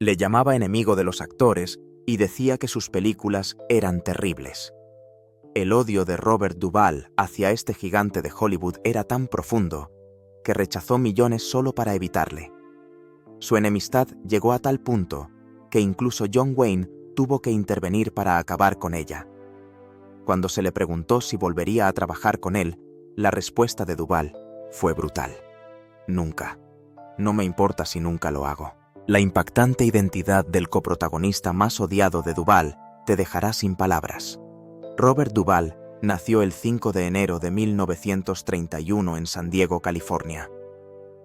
Le llamaba enemigo de los actores y decía que sus películas eran terribles. El odio de Robert Duvall hacia este gigante de Hollywood era tan profundo que rechazó millones solo para evitarle. Su enemistad llegó a tal punto que incluso John Wayne tuvo que intervenir para acabar con ella. Cuando se le preguntó si volvería a trabajar con él, la respuesta de Duvall fue brutal. Nunca. No me importa si nunca lo hago. La impactante identidad del coprotagonista más odiado de Duvall te dejará sin palabras. Robert Duvall nació el 5 de enero de 1931 en San Diego, California.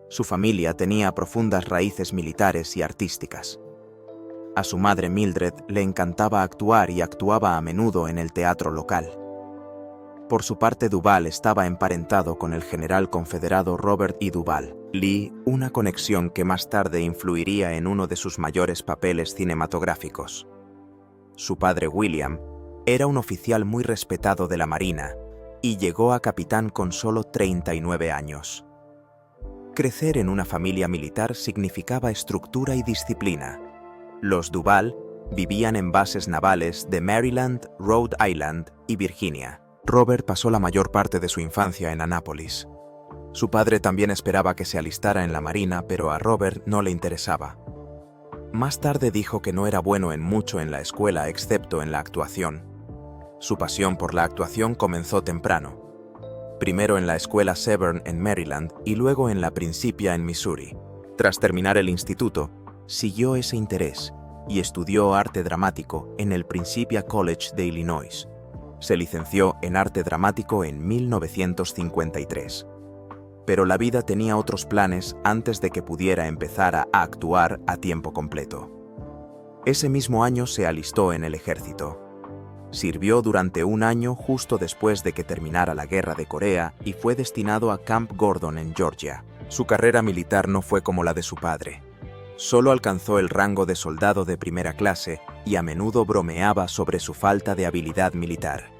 Su familia tenía profundas raíces militares y artísticas. A su madre Mildred le encantaba actuar y actuaba a menudo en el teatro local. Por su parte, Duvall estaba emparentado con el general confederado Robert E. Duvall Lee, una conexión que más tarde influiría en uno de sus mayores papeles cinematográficos. Su padre William era un oficial muy respetado de la Marina y llegó a capitán con solo 39 años. Crecer en una familia militar significaba estructura y disciplina. Los Duvall vivían en bases navales de Maryland, Rhode Island y Virginia. Robert pasó la mayor parte de su infancia en Annapolis. Su padre también esperaba que se alistara en la Marina, pero a Robert no le interesaba. Más tarde dijo que no era bueno en mucho en la escuela excepto en la actuación. Su pasión por la actuación comenzó temprano. Primero en la escuela Severn en Maryland y luego en la Principia en Missouri. Tras terminar el instituto, siguió ese interés y estudió arte dramático en el Principia College de Illinois. Se licenció en arte dramático en 1953. Pero la vida tenía otros planes antes de que pudiera empezar a actuar a tiempo completo. Ese mismo año se alistó en el ejército. Sirvió durante un año justo después de que terminara la Guerra de Corea y fue destinado a Camp Gordon en Georgia. Su carrera militar no fue como la de su padre. Solo alcanzó el rango de soldado de primera clase y a menudo bromeaba sobre su falta de habilidad militar.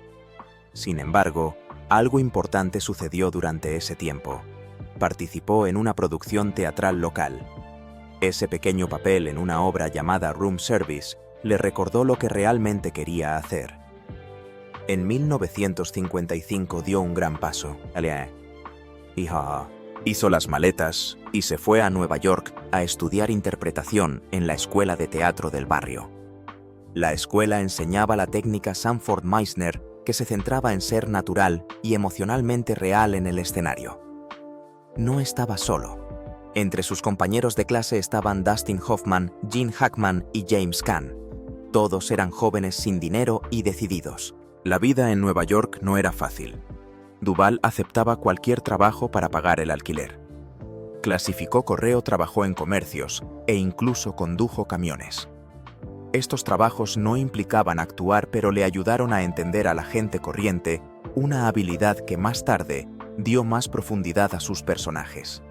Sin embargo, algo importante sucedió durante ese tiempo. Participó en una producción teatral local. Ese pequeño papel en una obra llamada Room Service le recordó lo que realmente quería hacer. En 1955 dio un gran paso. Hizo las maletas y se fue a Nueva York a estudiar interpretación en la escuela de teatro del barrio. La escuela enseñaba la técnica Sanford Meisner, que se centraba en ser natural y emocionalmente real en el escenario. No estaba solo. Entre sus compañeros de clase estaban Dustin Hoffman, Gene Hackman y James Caan. Todos eran jóvenes sin dinero y decididos. La vida en Nueva York no era fácil. Duvall aceptaba cualquier trabajo para pagar el alquiler. Clasificó correo, trabajó en comercios e incluso condujo camiones. Estos trabajos no implicaban actuar, pero le ayudaron a entender a la gente corriente, una habilidad que más tarde dio más profundidad a sus personajes.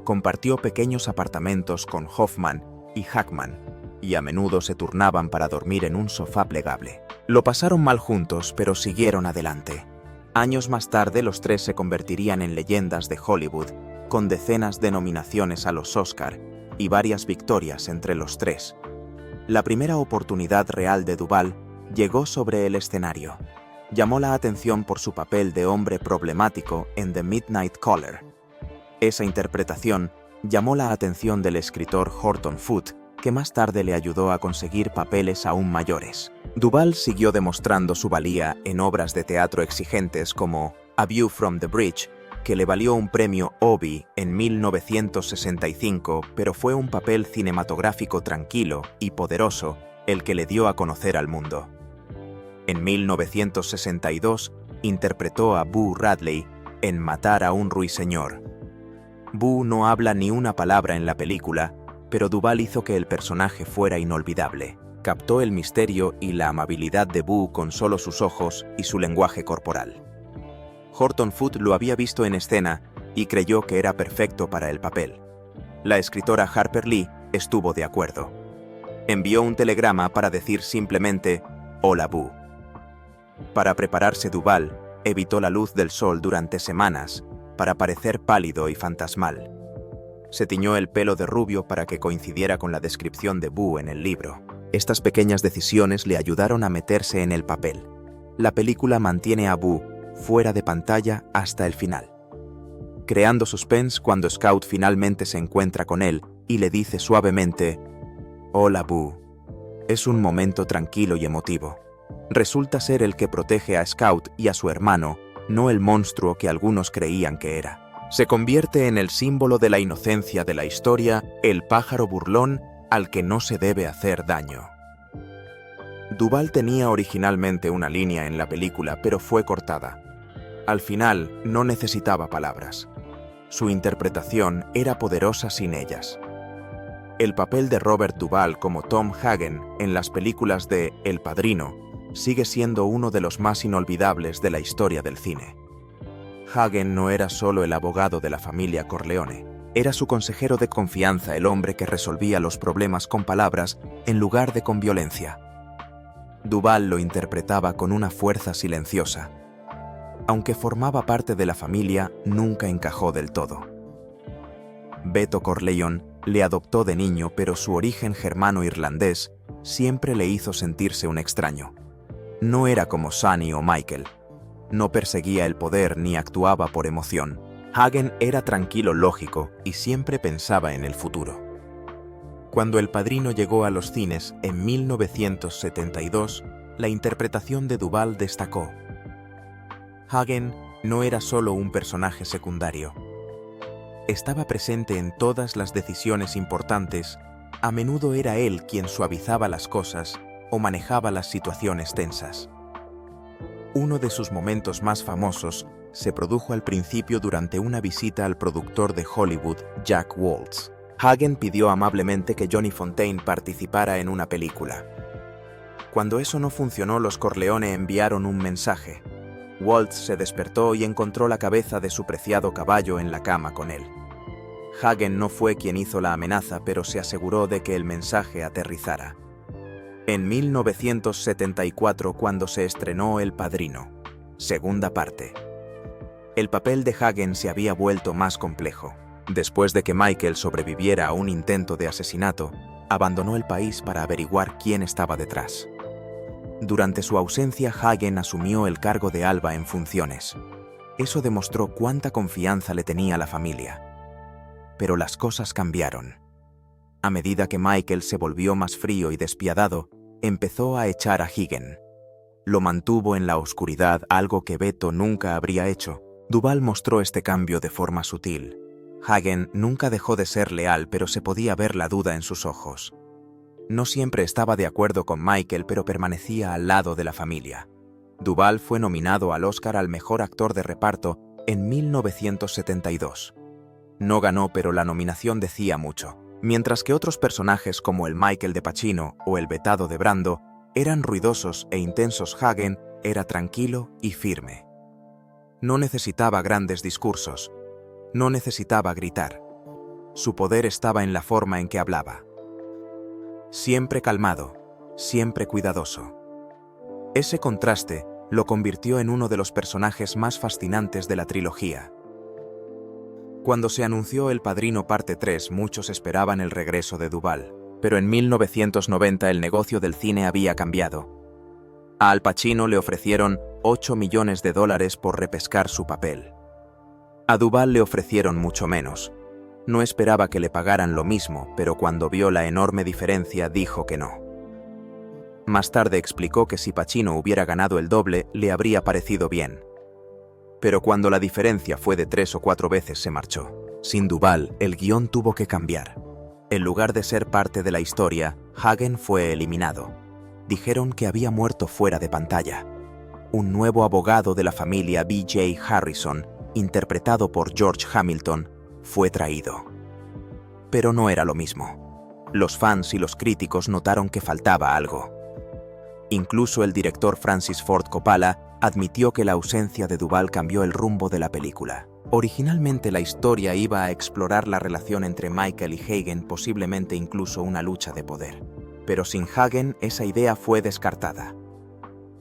Compartió pequeños apartamentos con Hoffman y Hackman, y a menudo se turnaban para dormir en un sofá plegable. Lo pasaron mal juntos, pero siguieron adelante. Años más tarde, los tres se convertirían en leyendas de Hollywood, con decenas de nominaciones a los Oscar y varias victorias entre los tres. La primera oportunidad real de Duvall llegó sobre el escenario. Llamó la atención por su papel de hombre problemático en The Midnight Caller. Esa interpretación llamó la atención del escritor Horton Foote, que más tarde le ayudó a conseguir papeles aún mayores. Duvall siguió demostrando su valía en obras de teatro exigentes como A View from the Bridge, que le valió un premio Obie en 1965, pero fue un papel cinematográfico tranquilo y poderoso el que le dio a conocer al mundo. En 1962 interpretó a Boo Radley en Matar a un ruiseñor. Boo no habla ni una palabra en la película, pero Duvall hizo que el personaje fuera inolvidable. Captó el misterio y la amabilidad de Boo con solo sus ojos y su lenguaje corporal. Horton Foote lo había visto en escena y creyó que era perfecto para el papel. La escritora Harper Lee estuvo de acuerdo. Envió un telegrama para decir simplemente «Hola, Boo». Para prepararse, Duvall evitó la luz del sol durante semanas para parecer pálido y fantasmal. Se tiñó el pelo de rubio para que coincidiera con la descripción de Boo en el libro. Estas pequeñas decisiones le ayudaron a meterse en el papel. La película mantiene a Boo fuera de pantalla hasta el final, creando suspense cuando Scout finalmente se encuentra con él y le dice suavemente: «Hola, Boo». Es un momento tranquilo y emotivo. Resulta ser el que protege a Scout y a su hermano, no el monstruo que algunos creían que era. Se convierte en el símbolo de la inocencia de la historia, el pájaro burlón al que no se debe hacer daño. Duvall tenía originalmente una línea en la película, pero fue cortada. Al final, no necesitaba palabras. Su interpretación era poderosa sin ellas. El papel de Robert Duvall como Tom Hagen en las películas de El Padrino sigue siendo uno de los más inolvidables de la historia del cine. Hagen no era solo el abogado de la familia Corleone, era su consejero de confianza, el hombre que resolvía los problemas con palabras en lugar de con violencia. Duvall lo interpretaba con una fuerza silenciosa. Aunque formaba parte de la familia, nunca encajó del todo. Beto Corleone le adoptó de niño, pero su origen germano-irlandés siempre le hizo sentirse un extraño. No era como Sonny o Michael. No perseguía el poder ni actuaba por emoción. Hagen era tranquilo, lógico y siempre pensaba en el futuro. Cuando El Padrino llegó a los cines en 1972, la interpretación de Duvall destacó. Hagen no era solo un personaje secundario. Estaba presente en todas las decisiones importantes. A menudo era él quien suavizaba las cosas o manejaba las situaciones tensas. Uno de sus momentos más famosos se produjo al principio durante una visita al productor de Hollywood, Jack Waltz. Hagen pidió amablemente que Johnny Fontane participara en una película. Cuando eso no funcionó, los Corleone enviaron un mensaje. Waltz se despertó y encontró la cabeza de su preciado caballo en la cama con él. Hagen no fue quien hizo la amenaza, pero se aseguró de que el mensaje aterrizara. En 1974, cuando se estrenó El Padrino, segunda parte, el papel de Hagen se había vuelto más complejo. Después de que Michael sobreviviera a un intento de asesinato, abandonó el país para averiguar quién estaba detrás. Durante su ausencia, Hagen asumió el cargo de Alba en funciones. Eso demostró cuánta confianza le tenía la familia. Pero las cosas cambiaron. A medida que Michael se volvió más frío y despiadado, empezó a echar a Hagen. Lo mantuvo en la oscuridad, algo que Beto nunca habría hecho. Duvall mostró este cambio de forma sutil. Hagen nunca dejó de ser leal, pero se podía ver la duda en sus ojos. No siempre estaba de acuerdo con Michael, pero permanecía al lado de la familia. Duvall fue nominado al Oscar al mejor actor de reparto en 1972. No ganó, pero la nominación decía mucho. Mientras que otros personajes como el Michael de Pacino o el vetado de Brando eran ruidosos e intensos, Hagen era tranquilo y firme. No necesitaba grandes discursos. No necesitaba gritar. Su poder estaba en la forma en que hablaba. Siempre calmado, siempre cuidadoso. Ese contraste lo convirtió en uno de los personajes más fascinantes de la trilogía. Cuando se anunció El Padrino Parte 3, muchos esperaban el regreso de Duvall, pero en 1990 el negocio del cine había cambiado. A Al Pacino le ofrecieron $8 millones por repescar su papel. A Duvall le ofrecieron mucho menos. No esperaba que le pagaran lo mismo, pero cuando vio la enorme diferencia dijo que no. Más tarde explicó que si Pacino hubiera ganado el doble, le habría parecido bien. Pero cuando la diferencia fue de 3 o 4 veces, se marchó. Sin Duvall, el guión tuvo que cambiar. En lugar de ser parte de la historia, Hagen fue eliminado. Dijeron que había muerto fuera de pantalla. Un nuevo abogado de la familia, B.J. Harrison, interpretado por George Hamilton, fue traído. Pero no era lo mismo. Los fans y los críticos notaron que faltaba algo. Incluso el director Francis Ford Coppola admitió que la ausencia de Duvall cambió el rumbo de la película. Originalmente la historia iba a explorar la relación entre Michael y Hagen, posiblemente incluso una lucha de poder. Pero sin Hagen, esa idea fue descartada.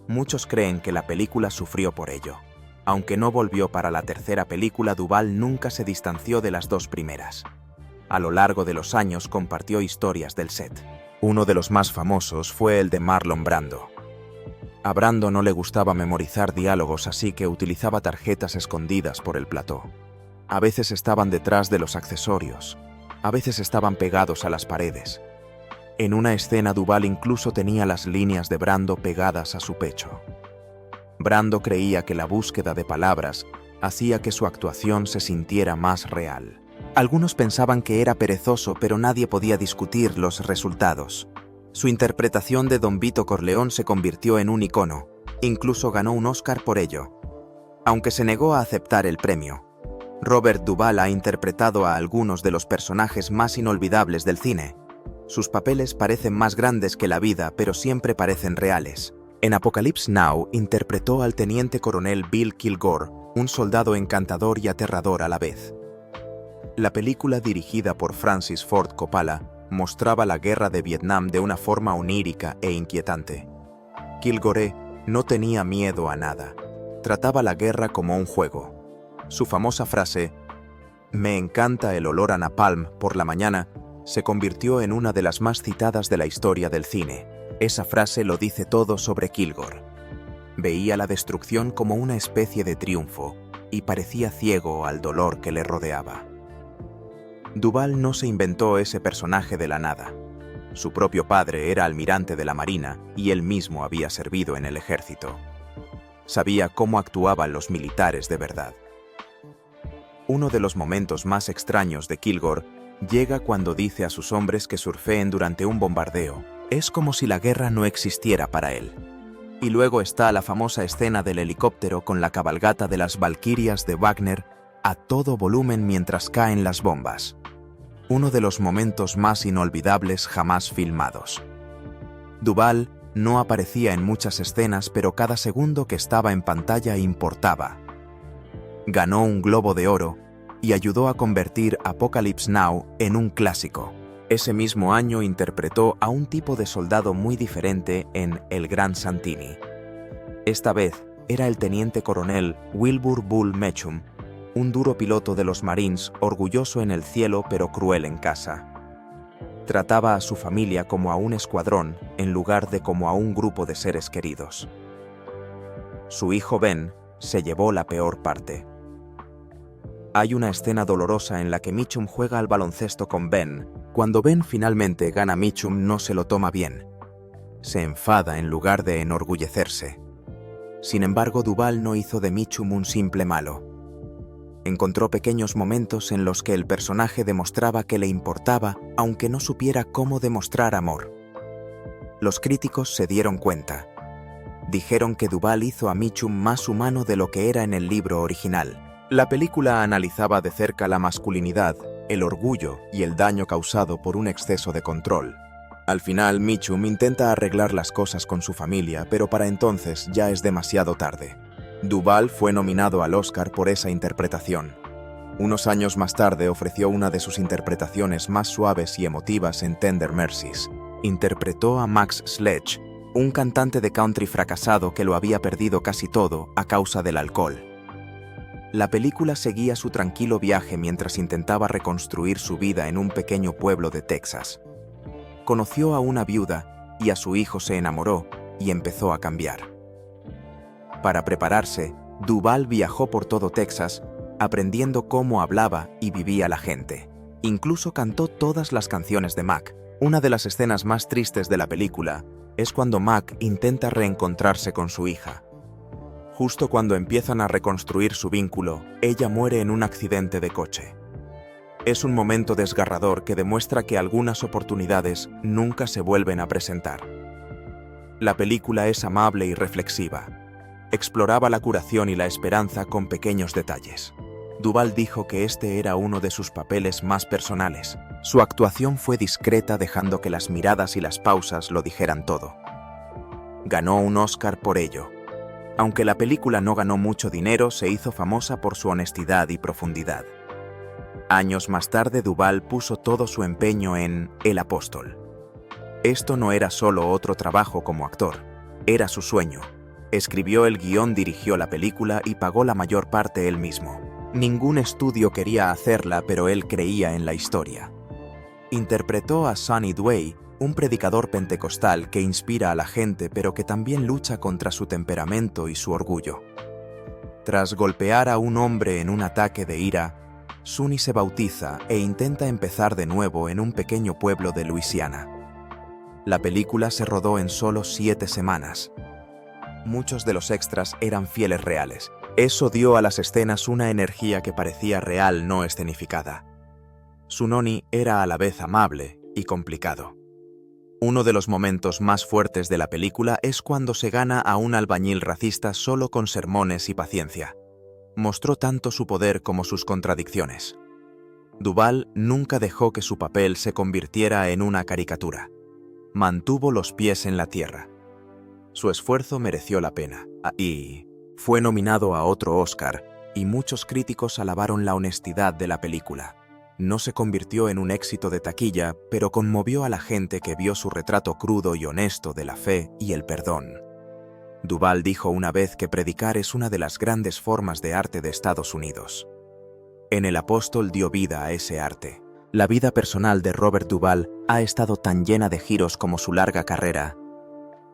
Muchos creen que la película sufrió por ello. Aunque no volvió para la tercera película, Duvall nunca se distanció de las dos primeras. A lo largo de los años compartió historias del set. Uno de los más famosos fue el de Marlon Brando. A Brando no le gustaba memorizar diálogos, así que utilizaba tarjetas escondidas por el plató. A veces estaban detrás de los accesorios, a veces estaban pegados a las paredes. En una escena Duvall incluso tenía las líneas de Brando pegadas a su pecho. Brando creía que la búsqueda de palabras hacía que su actuación se sintiera más real. Algunos pensaban que era perezoso, pero nadie podía discutir los resultados. Su interpretación de Don Vito Corleone se convirtió en un icono, incluso ganó un Oscar por ello. Aunque se negó a aceptar el premio, Robert Duvall ha interpretado a algunos de los personajes más inolvidables del cine. Sus papeles parecen más grandes que la vida, pero siempre parecen reales. En Apocalypse Now interpretó al teniente coronel Bill Kilgore, un soldado encantador y aterrador a la vez. La película, dirigida por Francis Ford Coppola, mostraba la guerra de Vietnam de una forma onírica e inquietante. Kilgore no tenía miedo a nada. Trataba la guerra como un juego. Su famosa frase, "Me encanta el olor a napalm por la mañana", se convirtió en una de las más citadas de la historia del cine. Esa frase lo dice todo sobre Kilgore. Veía la destrucción como una especie de triunfo y parecía ciego al dolor que le rodeaba. Duvall no se inventó ese personaje de la nada. Su propio padre era almirante de la Marina y él mismo había servido en el ejército. Sabía cómo actuaban los militares de verdad. Uno de los momentos más extraños de Kilgore llega cuando dice a sus hombres que surfeen durante un bombardeo. Es como si la guerra no existiera para él. Y luego está la famosa escena del helicóptero con la cabalgata de las Valquirias de Wagner a todo volumen mientras caen las bombas. Uno de los momentos más inolvidables jamás filmados. Duvall no aparecía en muchas escenas, pero cada segundo que estaba en pantalla importaba. Ganó un Globo de Oro y ayudó a convertir Apocalypse Now en un clásico. Ese mismo año interpretó a un tipo de soldado muy diferente en El Gran Santini. Esta vez era el teniente coronel Wilbur Bull Mecham, un duro piloto de los Marines, orgulloso en el cielo pero cruel en casa. Trataba a su familia como a un escuadrón en lugar de como a un grupo de seres queridos. Su hijo Ben se llevó la peor parte. Hay una escena dolorosa en la que Mitchum juega al baloncesto con Ben. Cuando Ben finalmente gana, Mitchum no se lo toma bien. Se enfada en lugar de enorgullecerse. Sin embargo, Duvall no hizo de Mitchum un simple malo. Encontró pequeños momentos en los que el personaje demostraba que le importaba, aunque no supiera cómo demostrar amor. Los críticos se dieron cuenta. Dijeron que Duvall hizo a Mitchum más humano de lo que era en el libro original. La película analizaba de cerca la masculinidad, el orgullo y el daño causado por un exceso de control. Al final, Mitchum intenta arreglar las cosas con su familia, pero para entonces ya es demasiado tarde. Duvall fue nominado al Oscar por esa interpretación. Unos años más tarde ofreció una de sus interpretaciones más suaves y emotivas en Tender Mercies. Interpretó a Max Sledge, un cantante de country fracasado que lo había perdido casi todo a causa del alcohol. La película seguía su tranquilo viaje mientras intentaba reconstruir su vida en un pequeño pueblo de Texas. Conoció a una viuda y a su hijo se enamoró y empezó a cambiar. Para prepararse, Duvall viajó por todo Texas, aprendiendo cómo hablaba y vivía la gente. Incluso cantó todas las canciones de Mac. Una de las escenas más tristes de la película es cuando Mac intenta reencontrarse con su hija. Justo cuando empiezan a reconstruir su vínculo, ella muere en un accidente de coche. Es un momento desgarrador que demuestra que algunas oportunidades nunca se vuelven a presentar. La película es amable y reflexiva. Exploraba la curación y la esperanza con pequeños detalles. Duvall dijo que este era uno de sus papeles más personales. Su actuación fue discreta, dejando que las miradas y las pausas lo dijeran todo. Ganó un Oscar por ello. Aunque la película no ganó mucho dinero, se hizo famosa por su honestidad y profundidad. Años más tarde, Duvall puso todo su empeño en El Apóstol. Esto no era solo otro trabajo como actor, era su sueño. Escribió el guión, dirigió la película y pagó la mayor parte él mismo. Ningún estudio quería hacerla, pero él creía en la historia. Interpretó a Sonny Dway, un predicador pentecostal que inspira a la gente pero que también lucha contra su temperamento y su orgullo. Tras golpear a un hombre en un ataque de ira, Sonny se bautiza e intenta empezar de nuevo en un pequeño pueblo de Luisiana. La película se rodó en solo 7 semanas. Muchos de los extras eran fieles reales. Eso dio a las escenas una energía que parecía real, no escenificada. Sonny era a la vez amable y complicado. Uno de los momentos más fuertes de la película es cuando se gana a un albañil racista solo con sermones y paciencia. Mostró tanto su poder como sus contradicciones. Duvall nunca dejó que su papel se convirtiera en una caricatura. Mantuvo los pies en la tierra. Su esfuerzo mereció la pena, y fue nominado a otro Oscar, y muchos críticos alabaron la honestidad de la película. No se convirtió en un éxito de taquilla, pero conmovió a la gente que vio su retrato crudo y honesto de la fe y el perdón. Duvall dijo una vez que predicar es una de las grandes formas de arte de Estados Unidos. En El Apóstol dio vida a ese arte. La vida personal de Robert Duvall ha estado tan llena de giros como su larga carrera.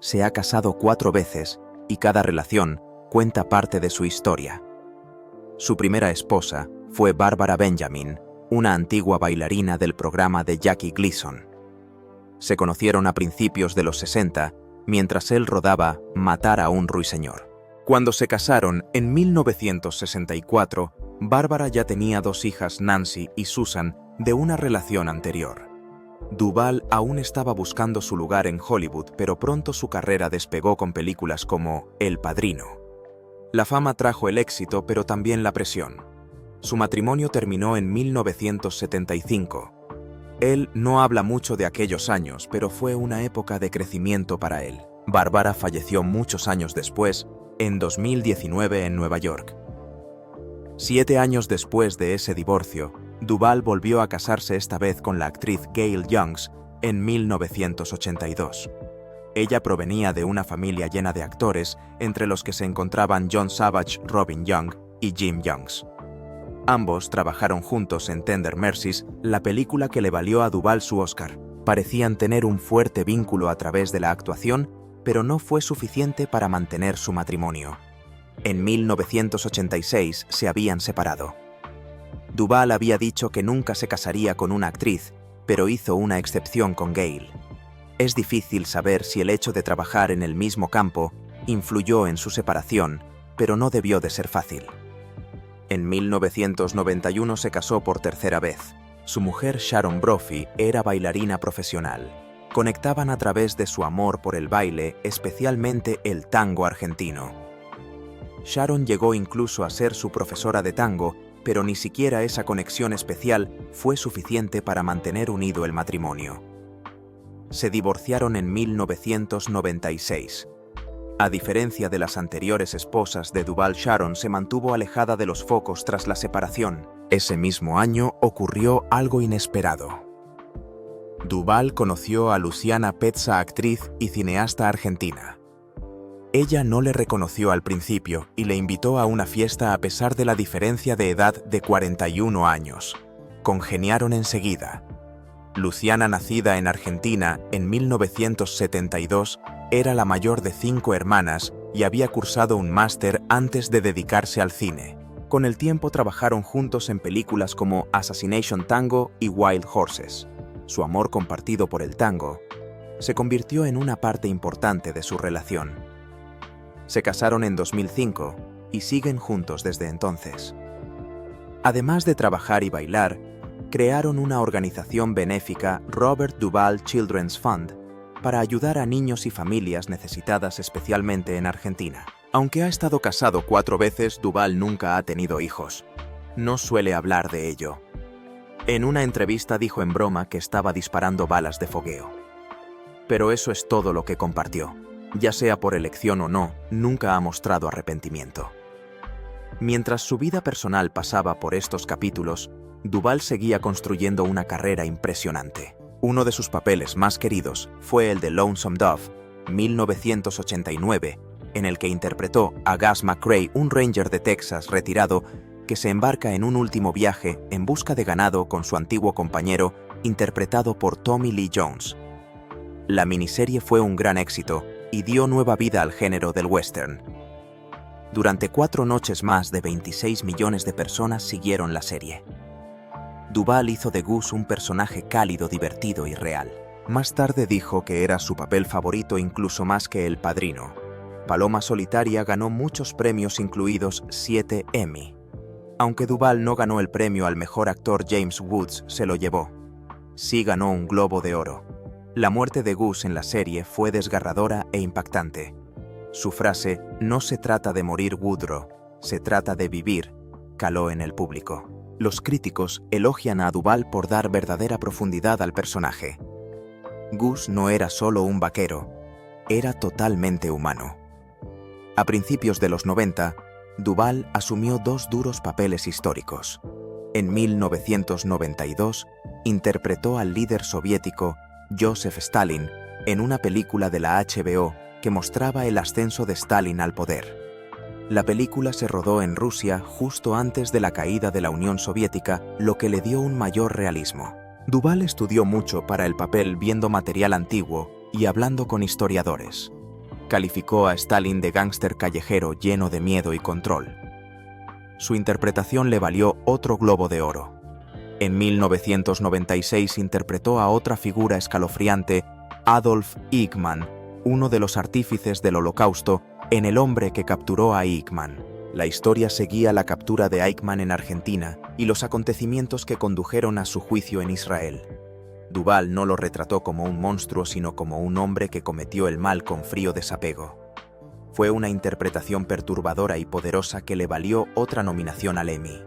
Se ha casado 4 veces y cada relación cuenta parte de su historia. Su primera esposa fue Barbara Benjamin, una antigua bailarina del programa de Jackie Gleason. Se conocieron a principios de los 60, mientras él rodaba Matar a un ruiseñor. Cuando se casaron, en 1964, Bárbara ya tenía 2 hijas, Nancy y Susan, de una relación anterior. Duvall aún estaba buscando su lugar en Hollywood, pero pronto su carrera despegó con películas como El Padrino. La fama trajo el éxito, pero también la presión. Su matrimonio terminó en 1975. Él no habla mucho de aquellos años, pero fue una época de crecimiento para él. Bárbara falleció muchos años después, en 2019 en Nueva York. 7 años después de ese divorcio, Duvall volvió a casarse esta vez con la actriz Gail Youngs en 1982. Ella provenía de una familia llena de actores, entre los que se encontraban John Savage, Robin Young y Jim Youngs. Ambos trabajaron juntos en Tender Mercies, la película que le valió a Duvall su Oscar. Parecían tener un fuerte vínculo a través de la actuación, pero no fue suficiente para mantener su matrimonio. En 1986 se habían separado. Duvall había dicho que nunca se casaría con una actriz, pero hizo una excepción con Gail. Es difícil saber si el hecho de trabajar en el mismo campo influyó en su separación, pero no debió de ser fácil. En 1991 se casó por tercera vez. Su mujer Sharon Brophy era bailarina profesional. Conectaban a través de su amor por el baile, especialmente el tango argentino. Sharon llegó incluso a ser su profesora de tango, pero ni siquiera esa conexión especial fue suficiente para mantener unido el matrimonio. Se divorciaron en 1996. A diferencia de las anteriores esposas de Duvall, Sharon se mantuvo alejada de los focos tras la separación. Ese mismo año ocurrió algo inesperado. Duvall conoció a Luciana Pezza, actriz y cineasta argentina. Ella no le reconoció al principio y le invitó a una fiesta a pesar de la diferencia de edad de 41 años. Congeniaron enseguida. Luciana, nacida en Argentina en 1972, era la mayor de 5 hermanas y había cursado un máster antes de dedicarse al cine. Con el tiempo trabajaron juntos en películas como Assassination Tango y Wild Horses. Su amor compartido por el tango se convirtió en una parte importante de su relación. Se casaron en 2005 y siguen juntos desde entonces. Además de trabajar y bailar, crearon una organización benéfica, Robert Duvall Children's Fund, para ayudar a niños y familias necesitadas, especialmente en Argentina. Aunque ha estado casado 4 veces, Duvall nunca ha tenido hijos. No suele hablar de ello. En una entrevista dijo en broma que estaba disparando balas de fogueo. Pero eso es todo lo que compartió. Ya sea por elección o no, nunca ha mostrado arrepentimiento. Mientras su vida personal pasaba por estos capítulos, Duvall seguía construyendo una carrera impresionante. Uno de sus papeles más queridos fue el de Lonesome Dove, 1989, en el que interpretó a Gus McCrae, un ranger de Texas retirado que se embarca en un último viaje en busca de ganado con su antiguo compañero interpretado por Tommy Lee Jones. La miniserie fue un gran éxito y dio nueva vida al género del western. Durante 4 noches más de 26 millones de personas siguieron la serie. Duvall hizo de Gus un personaje cálido, divertido y real. Más tarde dijo que era su papel favorito incluso más que El Padrino. Paloma Solitaria ganó muchos premios, incluidos 7 Emmy. Aunque Duvall no ganó el premio al mejor actor, James Woods se lo llevó. Sí ganó un Globo de Oro. La muerte de Gus en la serie fue desgarradora e impactante. Su frase, "no se trata de morir, Woodrow, se trata de vivir", caló en el público. Los críticos elogian a Duvall por dar verdadera profundidad al personaje. Gus no era solo un vaquero, era totalmente humano. A principios de los 90, Duvall asumió 2 duros papeles históricos. En 1992, interpretó al líder soviético Joseph Stalin en una película de la HBO que mostraba el ascenso de Stalin al poder. La película se rodó en Rusia justo antes de la caída de la Unión Soviética, lo que le dio un mayor realismo. Duvall estudió mucho para el papel, viendo material antiguo y hablando con historiadores. Calificó a Stalin de gángster callejero lleno de miedo y control. Su interpretación le valió otro Globo de Oro. En 1996 interpretó a otra figura escalofriante, Adolf Eichmann, uno de los artífices del Holocausto, en El hombre que capturó a Eichmann. La historia seguía la captura de Eichmann en Argentina y los acontecimientos que condujeron a su juicio en Israel. Duvall no lo retrató como un monstruo, sino como un hombre que cometió el mal con frío desapego. Fue una interpretación perturbadora y poderosa que le valió otra nominación al Emmy.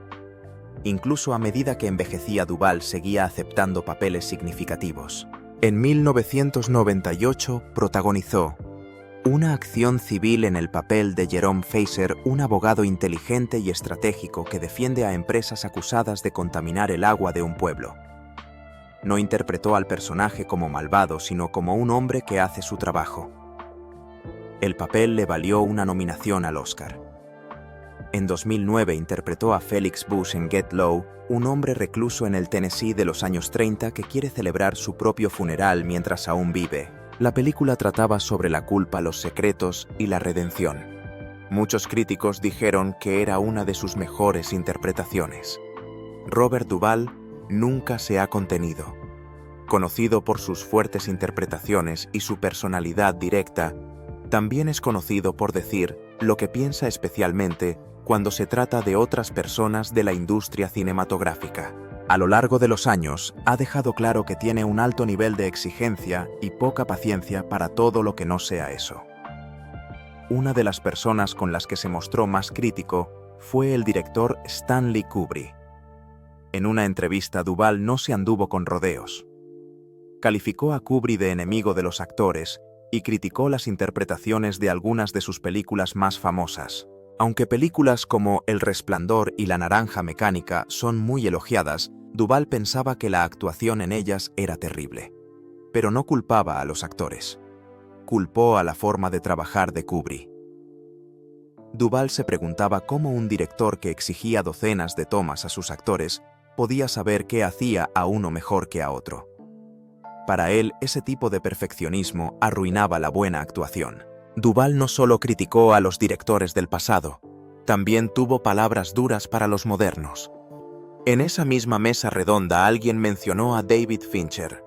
Incluso a medida que envejecía, Duvall seguía aceptando papeles significativos. En 1998 protagonizó una acción civil en el papel de Jerome Facer, un abogado inteligente y estratégico que defiende a empresas acusadas de contaminar el agua de un pueblo. No interpretó al personaje como malvado, sino como un hombre que hace su trabajo. El papel le valió una nominación al Oscar. En 2009 interpretó a Felix Bush en Get Low, un hombre recluso en el Tennessee de los años 30 que quiere celebrar su propio funeral mientras aún vive. La película trataba sobre la culpa, los secretos y la redención. Muchos críticos dijeron que era una de sus mejores interpretaciones. Robert Duvall nunca se ha contenido. Conocido por sus fuertes interpretaciones y su personalidad directa, también es conocido por decir lo que piensa, especialmente cuando se trata de otras personas de la industria cinematográfica. A lo largo de los años, ha dejado claro que tiene un alto nivel de exigencia y poca paciencia para todo lo que no sea eso. Una de las personas con las que se mostró más crítico fue el director Stanley Kubrick. En una entrevista, Duvall no se anduvo con rodeos. Calificó a Kubrick de enemigo de los actores y criticó las interpretaciones de algunas de sus películas más famosas. Aunque películas como El Resplandor y La Naranja Mecánica son muy elogiadas, Duvall pensaba que la actuación en ellas era terrible. Pero no culpaba a los actores. Culpó a la forma de trabajar de Kubrick. Duvall se preguntaba cómo un director que exigía docenas de tomas a sus actores podía saber qué hacía a uno mejor que a otro. Para él, ese tipo de perfeccionismo arruinaba la buena actuación. Duvall no solo criticó a los directores del pasado, también tuvo palabras duras para los modernos. En esa misma mesa redonda alguien mencionó a David Fincher,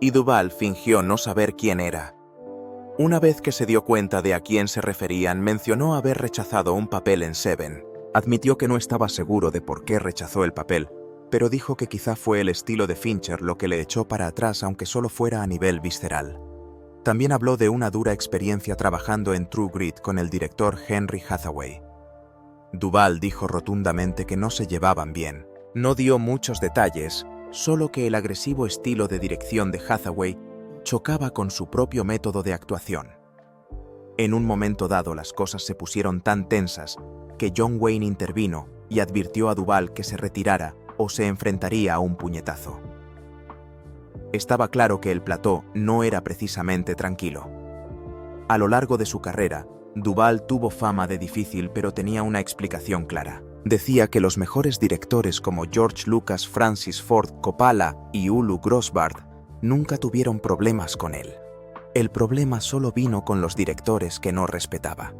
y Duvall fingió no saber quién era. Una vez que se dio cuenta de a quién se referían, mencionó haber rechazado un papel en Seven. Admitió que no estaba seguro de por qué rechazó el papel, pero dijo que quizá fue el estilo de Fincher lo que le echó para atrás, aunque solo fuera a nivel visceral. También habló de una dura experiencia trabajando en True Grit con el director Henry Hathaway. Duvall dijo rotundamente que no se llevaban bien. No dio muchos detalles, solo que el agresivo estilo de dirección de Hathaway chocaba con su propio método de actuación. En un momento dado las cosas se pusieron tan tensas que John Wayne intervino y advirtió a Duvall que se retirara o se enfrentaría a un puñetazo. Estaba claro que el plató no era precisamente tranquilo. A lo largo de su carrera, Duvall tuvo fama de difícil, pero tenía una explicación clara. Decía que los mejores directores como George Lucas, Francis Ford Coppola y Ulu Grosbard nunca tuvieron problemas con él. El problema solo vino con los directores que no respetaba.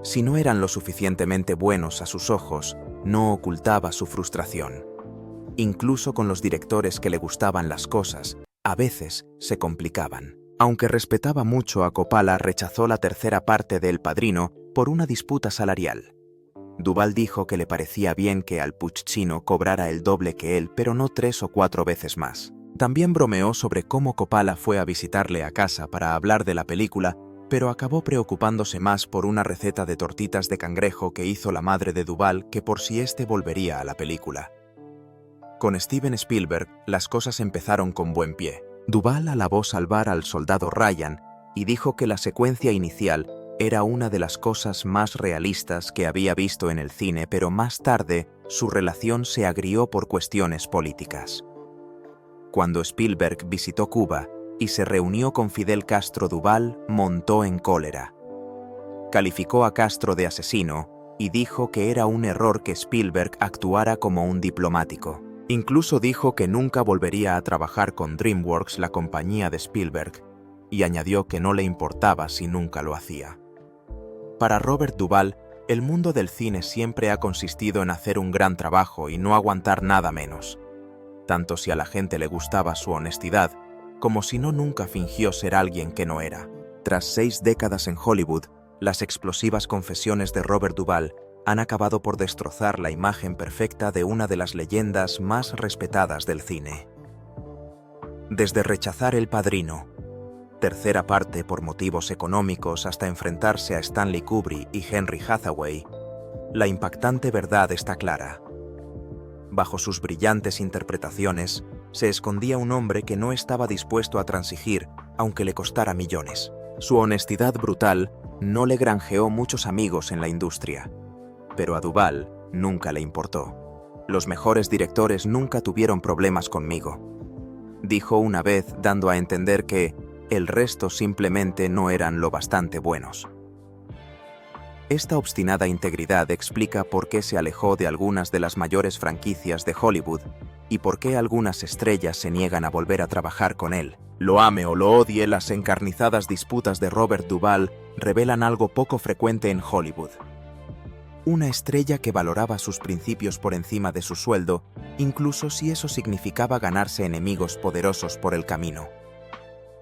Si no eran lo suficientemente buenos a sus ojos, no ocultaba su frustración. Incluso con los directores que le gustaban las cosas, a veces se complicaban. Aunque respetaba mucho a Coppola, rechazó la tercera parte de El Padrino por una disputa salarial. Duvall dijo que le parecía bien que Al Pacino cobrara el doble que él, pero no 3 o 4 veces más. También bromeó sobre cómo Coppola fue a visitarle a casa para hablar de la película, pero acabó preocupándose más por una receta de tortitas de cangrejo que hizo la madre de Duvall que por si éste volvería a la película. Con Steven Spielberg, las cosas empezaron con buen pie. Duvall alabó salvar al soldado Ryan y dijo que la secuencia inicial era una de las cosas más realistas que había visto en el cine, pero más tarde su relación se agrió por cuestiones políticas. Cuando Spielberg visitó Cuba y se reunió con Fidel Castro, Duvall montó en cólera. Calificó a Castro de asesino y dijo que era un error que Spielberg actuara como un diplomático. Incluso dijo que nunca volvería a trabajar con DreamWorks, la compañía de Spielberg, y añadió que no le importaba si nunca lo hacía. Para Robert Duvall, el mundo del cine siempre ha consistido en hacer un gran trabajo y no aguantar nada menos. Tanto si a la gente le gustaba su honestidad, como si no, nunca fingió ser alguien que no era. Tras 6 décadas en Hollywood, las explosivas confesiones de Robert Duvall han acabado por destrozar la imagen perfecta de una de las leyendas más respetadas del cine. Desde rechazar El Padrino, tercera parte por motivos económicos, hasta enfrentarse a Stanley Kubrick y Henry Hathaway, la impactante verdad está clara. Bajo sus brillantes interpretaciones, se escondía un hombre que no estaba dispuesto a transigir, aunque le costara millones. Su honestidad brutal no le granjeó muchos amigos en la industria, pero a Duvall nunca le importó. Los mejores directores nunca tuvieron problemas conmigo, dijo una vez, dando a entender que el resto simplemente no eran lo bastante buenos. Esta obstinada integridad explica por qué se alejó de algunas de las mayores franquicias de Hollywood y por qué algunas estrellas se niegan a volver a trabajar con él. Lo ame o lo odie, las encarnizadas disputas de Robert Duvall revelan algo poco frecuente en Hollywood. Una estrella que valoraba sus principios por encima de su sueldo, incluso si eso significaba ganarse enemigos poderosos por el camino.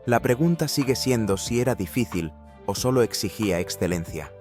La pregunta sigue siendo si era difícil o solo exigía excelencia.